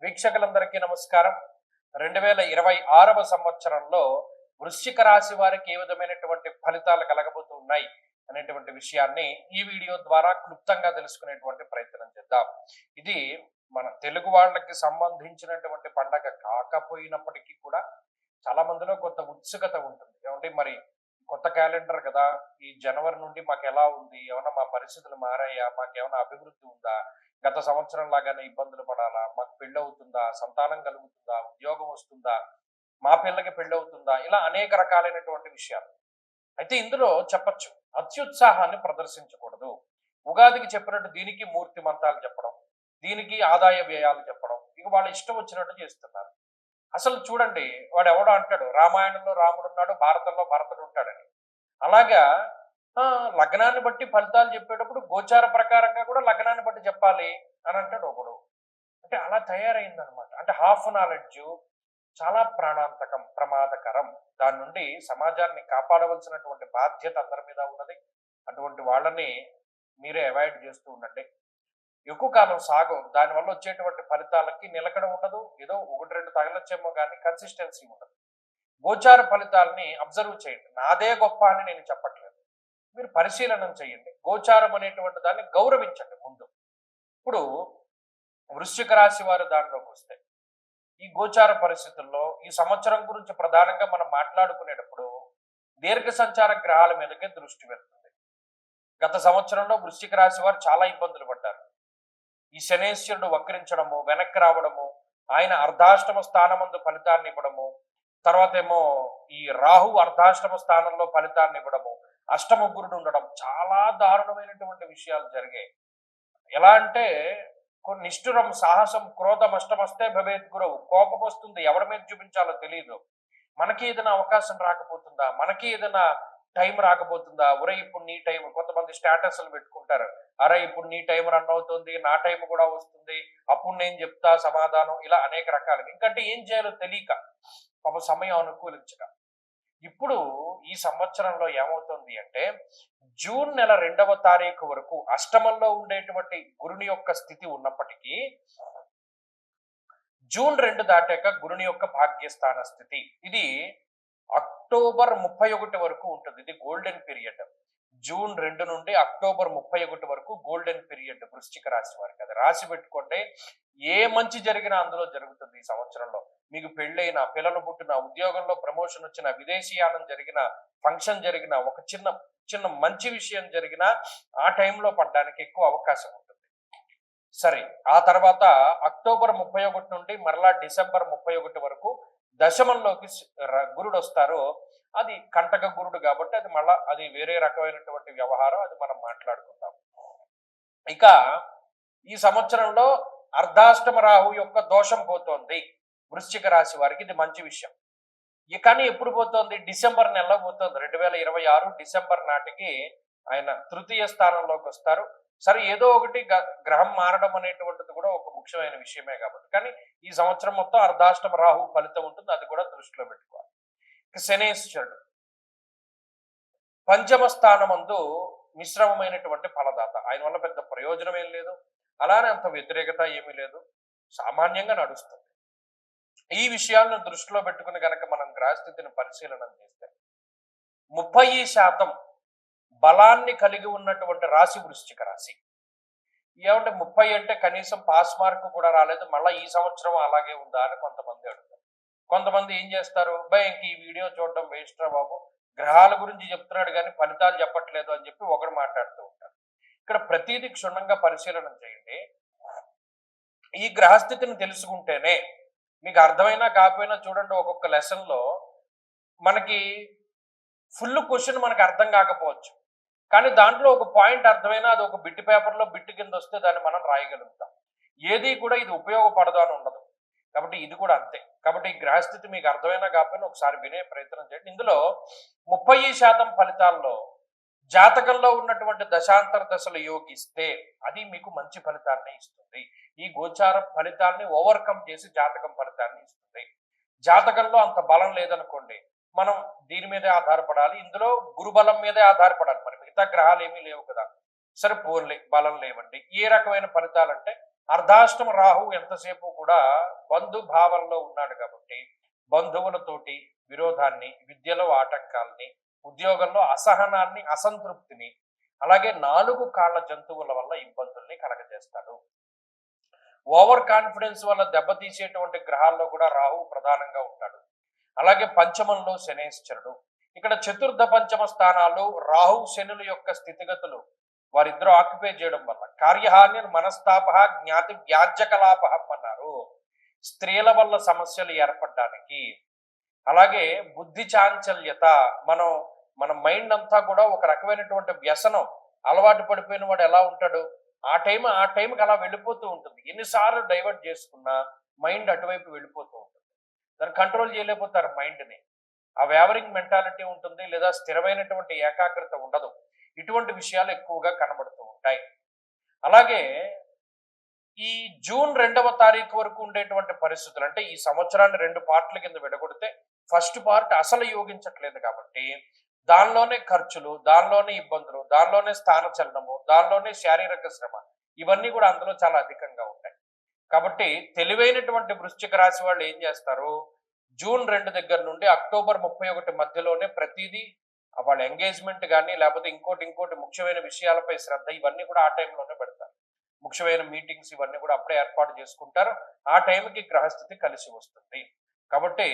వీక్షకులందరికీ నమస్కారం. 2026వ సంవత్సరంలో వృశ్చిక రాశి వారికి ఏ విధమైనటువంటి ఫలితాలు కలగబోతూ ఉన్నాయి అనేటువంటి విషయాన్ని ఈ వీడియో ద్వారా క్లుప్తంగా తెలుసుకునేటువంటి ప్రయత్నం చేద్దాం. ఇది మన తెలుగు వాళ్ళకి సంబంధించినటువంటి పండగ కాకపోయినప్పటికీ కూడా చాలా మందిలో కొంత ఉత్సుకత ఉంటుంది. ఏమంటే మరి కొత్త క్యాలెండర్ కదా, ఈ జనవరి నుండి మాకు ఎలా ఉంది, ఏమన్నా మా పరిస్థితులు మారాయా, మాకేమైనా అభివృద్ధి ఉందా, గత సంవత్సరం లాగానే ఇబ్బందులు పడాలా, మాకు పెళ్ళి అవుతుందా, సంతానం కలుగుతుందా, ఉద్యోగం వస్తుందా, మా పిల్లకి పెళ్ళి అవుతుందా, ఇలా అనేక రకాలైనటువంటి విషయాలు. అయితే ఇందులో చెప్పచ్చు, అత్యుత్సాహాన్ని ప్రదర్శించకూడదు. ఉగాదికి చెప్పినట్టు దీనికి మూర్తి మంత్రాలు చెప్పడం, దీనికి ఆదాయ వ్యయాలు చెప్పడం, ఇక వాళ్ళు ఇష్టం వచ్చినట్టు చేస్తున్నారు. అసలు చూడండి, వాడు ఎవడో అంటాడు రామాయణంలో రాముడు ఉన్నాడు, భారతంలో భరతుడు ఉంటాడని. అలాగా లగ్నాన్ని బట్టి ఫలితాలు చెప్పేటప్పుడు గోచార ప్రకారంగా కూడా లగ్నాన్ని బట్టి చెప్పాలి అని అంటాడు ఒకడు. అంటే అలా తయారైందనమాట. అంటే హాఫ్ నాలెడ్జ్ చాలా ప్రాణాంతకం, ప్రమాదకరం. దాని నుండి సమాజాన్ని కాపాడవలసినటువంటి బాధ్యత అందరి మీద ఉన్నది. అటువంటి వాళ్ళని మీరే అవాయిడ్ చేస్తూ ఉండండి. ఎక్కువ కాలం సాగం, దానివల్ల వచ్చేటువంటి ఫలితాలకి నిలకడ ఉండదు. ఏదో ఒకటి రెండు తగలొచ్చేమో కానీ కన్సిస్టెన్సీ ఉండదు. గోచార ఫలితాలని అబ్జర్వ్ చేయండి. నాదే గొప్ప అని నేను చెప్పట్లేదు, మీరు పరిశీలనం చేయండి. గోచారం అనేటువంటి దాన్ని గౌరవించండి ముందు. ఇప్పుడు వృశ్చిక రాశి వారు దానిలోకి వస్తే, ఈ గోచార పరిస్థితుల్లో ఈ సంవత్సరం గురించి ప్రధానంగా మనం మాట్లాడుకునేటప్పుడు దీర్ఘ సంచార గ్రహాల మీదకే దృష్టి వెళ్తుంది. గత సంవత్సరంలో వృశ్చిక రాశి వారు చాలా ఇబ్బందులు పడ్డారు. ఈ శనేశ్వరుడు వక్రించడము, వెనక్కి రావడము, ఆయన అర్ధాష్టమ స్థానమందు ఫలితాన్ని ఇవ్వడము, తర్వాత ఏమో ఈ రాహు అర్ధాష్టమ స్థానంలో ఫలితాన్ని ఇవ్వడము, అష్టమ గురుడు ఉండడం, చాలా దారుణమైనటువంటి విషయాలు జరిగాయి. ఎలా అంటే కొన్ని నిష్ఠురం సాహసం క్రోధం అష్టమస్తే భవేత్ గురువు. కోపం వస్తుంది, ఎవరి మీద చూపించాలో తెలియదు. మనకి ఏదైనా అవకాశం రాకపోతుందా, మనకి ఏదైనా టైం రాకపోతుందా, ఒరే ఇప్పుడు నీ టైం. కొంతమంది స్టేటస్లు పెట్టుకుంటారు, అరే ఇప్పుడు నీ టైం రన్ అవుతుంది, నా టైం కూడా వస్తుంది, అప్పుడు నేను చెప్తా సమాధానం. ఇలా అనేక రకాలు. ఇంకంటే ఏం చేయాలో తెలియక పాప సమయం అనుకూలించక. ఇప్పుడు ఈ సంవత్సరంలో ఏమవుతుంది అంటే, జూన్ నెల 2వ తారీఖు వరకు అష్టమంలో ఉండేటువంటి గురుని యొక్క స్థితి ఉన్నప్పటికీ జూన్ 2 దాటాక గురుని యొక్క భాగ్యస్థాన స్థితి ఇది అక్టోబర్ 31 వరకు ఉంటుంది. ఇది గోల్డెన్ పీరియడ్. జూన్ 2 నుండి అక్టోబర్ 31 వరకు గోల్డెన్ పీరియడ్ వృశ్చిక రాశి వారికి. అది రాసి పెట్టుకుంటే ఏ మంచి జరిగినా అందులో జరుగుతుంది. ఈ సంవత్సరంలో మీకు పెళ్ళైన, పిల్లలు పుట్టిన, ఉద్యోగంలో ప్రమోషన్ వచ్చిన, విదేశీయానం జరిగిన, ఫంక్షన్ జరిగిన, ఒక చిన్న చిన్న మంచి విషయం జరిగినా ఆ టైంలో పడడానికి ఎక్కువ అవకాశం ఉంటుంది. సరే, ఆ తర్వాత అక్టోబర్ 31 నుండి మరలా డిసెంబర్ 31 వరకు దశమంలోకి గురుడు వస్తారు. అది కంటక గురుడు కాబట్టి అది మళ్ళా అది వేరే రకమైనటువంటి వ్యవహారం, అది మనం మాట్లాడుకుందాం. ఇక ఈ సంవత్సరంలో అర్ధాష్టమ రాహు యొక్క దోషం పోతోంది వృశ్చిక రాశి వారికి. ఇది మంచి విషయం. కానీ ఎప్పుడు పోతోంది? డిసెంబర్ నెలలో పోతుంది. 2026 డిసెంబర్ నాటికి ఆయన తృతీయ స్థానంలోకి వస్తారు. సరే, ఏదో ఒకటి గ్రహం మారడం అనేటువంటిది కూడా ఒక ముఖ్యమైన విషయమే కాబట్టి, కానీ ఈ సంవత్సరం మొత్తం అర్ధాష్టమ రాహు ఫలితం ఉంటుంది, అది కూడా దృష్టిలో పెట్టుకోవాలి. శనేశ్వరుడు పంచమ స్థానమందు మిశ్రమమైనటువంటి ఫలదాత. ఆయన వల్ల పెద్ద ప్రయోజనం ఏం లేదు, అలానే అంత వ్యతిరేకత ఏమీ లేదు, సామాన్యంగా నడుస్తుంది. ఈ విషయాలను దృష్టిలో పెట్టుకుని కనుక మనం గ్రహస్థితిని పరిశీలన చేస్తే 30% బలాన్ని కలిగి ఉన్నటువంటి రాశి వృశ్చిక రాశి. ఏమంటే 30 అంటే కనీసం పాస్ మార్క్ కూడా రాలేదు, మళ్ళీ ఈ సంవత్సరం అలాగే ఉందా అని కొంతమంది అడుగుతారు. కొంతమంది ఏం చేస్తారు, ఇంక ఈ వీడియో చూడడం వేస్ట్ రా బాబు, గ్రహాల గురించి చెప్తున్నాడు కానీ ఫలితాలు చెప్పట్లేదు అని చెప్పి ఒకడు మాట్లాడుతూ ఉంటారు. ఇక్కడ ప్రతిదీ క్షుణ్ణంగా పరిశీలన చేయండి. ఈ గ్రహస్థితిని తెలుసుకుంటేనే మీకు అర్థమైనా కాకపోయినా చూడండి, ఒక్కొక్క లెసన్లో మనకి ఫుల్ క్వశ్చన్ మనకు అర్థం కాకపోవచ్చు, కానీ దాంట్లో ఒక పాయింట్ అర్థమైనా అది ఒక బిట్ పేపర్లో బిట్ కింద వస్తే దాన్ని మనం రాయగలుగుతాం. ఏది కూడా ఇది ఉపయోగపడదు అని ఉండదు. కాబట్టి ఇది కూడా అంతే. కాబట్టి ఈ గ్రహస్థితి మీకు అర్థమైనా కాకపోయినా ఒకసారి వినే ప్రయత్నం చేయండి. ఇందులో 30% ఫలితాల్లో జాతకంలో ఉన్నటువంటి దశాంతర దశలు యోగిస్తే అది మీకు మంచి ఫలితాన్ని ఇస్తుంది. ఈ గోచార ఫలితాన్ని ఓవర్కమ్ చేసి జాతకం ఫలితాన్ని ఇస్తుంది. జాతకంలో అంత బలం లేదనుకోండి, మనం దీని మీదే ఆధారపడాలి. ఇందులో గురుబలం మీదే ఆధారపడాలి. మరి మిగతా గ్రహాలు ఏమీ లేవు కదా. సరే పోన్లే, బలం లేవండి. ఏ రకమైన ఫలితాలంటే అర్ధాష్టమ రాహు ఎంతసేపు కూడా బంధు భావంలో ఉన్నాడు కాబట్టి బంధువులతోటి విరోధాన్ని, విద్యలో ఆటంకాలని, ఉద్యోగంలో అసహనాన్ని, అసంతృప్తిని, అలాగే 4 కాళ్ల జంతువుల వల్ల ఇబ్బందుల్ని కలగజేస్తాడు. ఓవర్ కాన్ఫిడెన్స్ వల్ల దెబ్బతీసేటువంటి గ్రహాల్లో కూడా రాహు ప్రధానంగా ఉంటాడు. అలాగే పంచమంలో శనేశ్వరుడు. ఇక్కడ చతుర్థ పంచమ స్థానాలు రాహు శనుల యొక్క స్థితిగతులు వారిద్దరూ ఆక్యుపై చేయడం వల్ల కార్యహాని, మనస్తాప, జ్ఞాతి వ్యాజ్య కలాపహం అన్నారు. స్త్రీల వల్ల సమస్యలు ఏర్పడడానికి, అలాగే బుద్ధి చాంచల్యత, మన మైండ్ అంతా కూడా ఒక రకమైనటువంటి వ్యసనం అలవాటు పడిపోయిన వాడు ఎలా ఉంటాడు, ఆ టైంకి అలా వెళ్ళిపోతూ ఉంటుంది. ఎన్నిసార్లు డైవర్ట్ చేసుకున్నా మైండ్ అటువైపు వెళ్ళిపోతూ ఉంటుంది. దాన్ని కంట్రోల్ చేయలేకపోతారు మైండ్ని. ఆ వేవరింగ్ మెంటాలిటీ ఉంటుంది, లేదా స్థిరమైనటువంటి ఏకాగ్రత ఉండదు. ఇటువంటి విషయాలు ఎక్కువగా కనబడుతూ ఉంటాయి. అలాగే ఈ జూన్ 2వ తారీఖు వరకు ఉండేటువంటి పరిస్థితులు, అంటే ఈ సంవత్సరాన్ని 2 పార్ట్ల కింద విడగొడితే ఫస్ట్ పార్ట్ అసలు యోగించట్లేదు కాబట్టి దానిలోనే ఖర్చులు, దానిలోనే ఇబ్బందులు, దానిలోనే స్థాన చలనము, దానిలోనే శారీరక శ్రమ, ఇవన్నీ కూడా అందులో చాలా అధికంగా ఉంటాయి. కాబట్టి తెలివైనటువంటి వృశ్చిక రాశి వాళ్ళు ఏం చేస్తారు, జూన్ 2 దగ్గర నుండి అక్టోబర్ 31 మధ్యలోనే ప్రతిదీ వాళ్ళ ఎంగేజ్మెంట్ కానీ, లేకపోతే ఇంకోటి ముఖ్యమైన విషయాలపై శ్రద్ధ, ఇవన్నీ కూడా ఆ టైంలోనే పెడతారు. ముఖ్యమైన మీటింగ్స్ ఇవన్నీ కూడా అప్పుడే ఏర్పాటు చేసుకుంటారు. ఆ టైంకి గ్రహస్థితి కలిసి వస్తుంది. కాబట్టి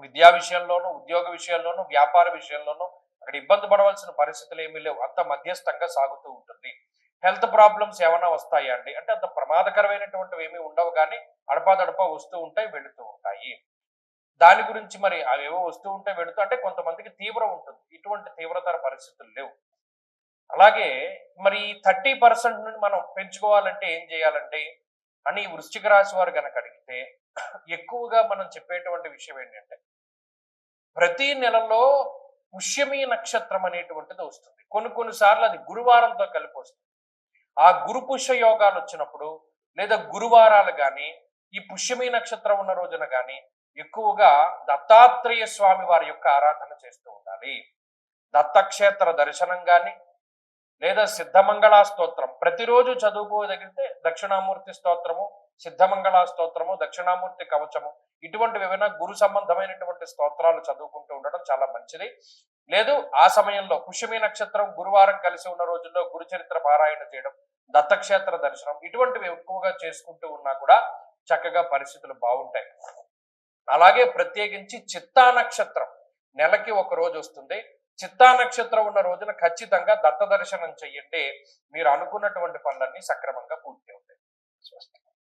విద్యా విషయంలోనూ, ఉద్యోగ విషయంలోనూ, వ్యాపార విషయంలోనూ అక్కడ ఇబ్బంది పడవలసిన పరిస్థితులు ఏమీ లేవు. అంత మధ్యస్థంగా సాగుతూ ఉంటుంది. హెల్త్ ప్రాబ్లమ్స్ ఏమైనా వస్తాయా అండి అంటే అంత ప్రమాదకరమైనటువంటివి ఏమీ ఉండవు, కానీ అడపాదడపా వస్తూ ఉంటాయి, వెళుతూ ఉంటాయి. దాని గురించి మరి అవేవో వస్తూ ఉంటే వెళుతూ, అంటే కొంతమందికి తీవ్రం ఉంటుంది, ఇటువంటి తీవ్రతర పరిస్థితులు లేవు. అలాగే మరి 30% నుండి మనం పెంచుకోవాలంటే ఏం చేయాలంటే అని వృశ్చిక రాశి వారు కనుక అడిగితే ఎక్కువగా మనం చెప్పేటువంటి విషయం ఏంటంటే ప్రతి నెలలో పుష్యమి నక్షత్రం అనేటువంటిది వస్తుంది. కొన్నిసార్లు అది గురువారంతో కలిపి వస్తుంది. ఆ గురు పుష్య యోగాలు వచ్చినప్పుడు, లేదా గురువారాలు కానీ, ఈ పుష్యమి నక్షత్రం ఉన్న రోజున కానీ ఎక్కువగా దత్తాత్రేయ స్వామి వారి యొక్క ఆరాధన చేస్తూ ఉండాలి. దత్తక్షేత్ర దర్శనం కానీ, లేదా సిద్ధమంగళా స్తోత్రం ప్రతిరోజు చదువుకోగలిగితే దక్షిణామూర్తి స్తోత్రము, సిద్ధమంగళా స్తోత్రము, దక్షిణామూర్తి కవచము, ఇటువంటివి ఏమైనా గురు సంబంధమైనటువంటి స్తోత్రాలు చదువుకుంటూ ఉండడం చాలా మంచిది. లేదు ఆ సమయంలో పుష్యమి నక్షత్రం గురువారం కలిసి ఉన్న రోజుల్లో గురు చరిత్ర పారాయణ చేయడం, దత్తక్షేత్ర దర్శనం, ఇటువంటివి ఎక్కువగా చేసుకుంటూ ఉన్నా కూడా చక్కగా పరిస్థితులు బాగుంటాయి. అలాగే ప్రత్యేకించి చిత్తా నక్షత్రం నెలకి ఒక రోజు వస్తుంది. చిత్తా నక్షత్రం ఉన్న రోజున ఖచ్చితంగా దత్త దర్శనం చెయ్యండి. మీరు అనుకున్నటువంటి పనులన్నీ సక్రమంగా పూర్తి అవుతాయి. స్వస్తి.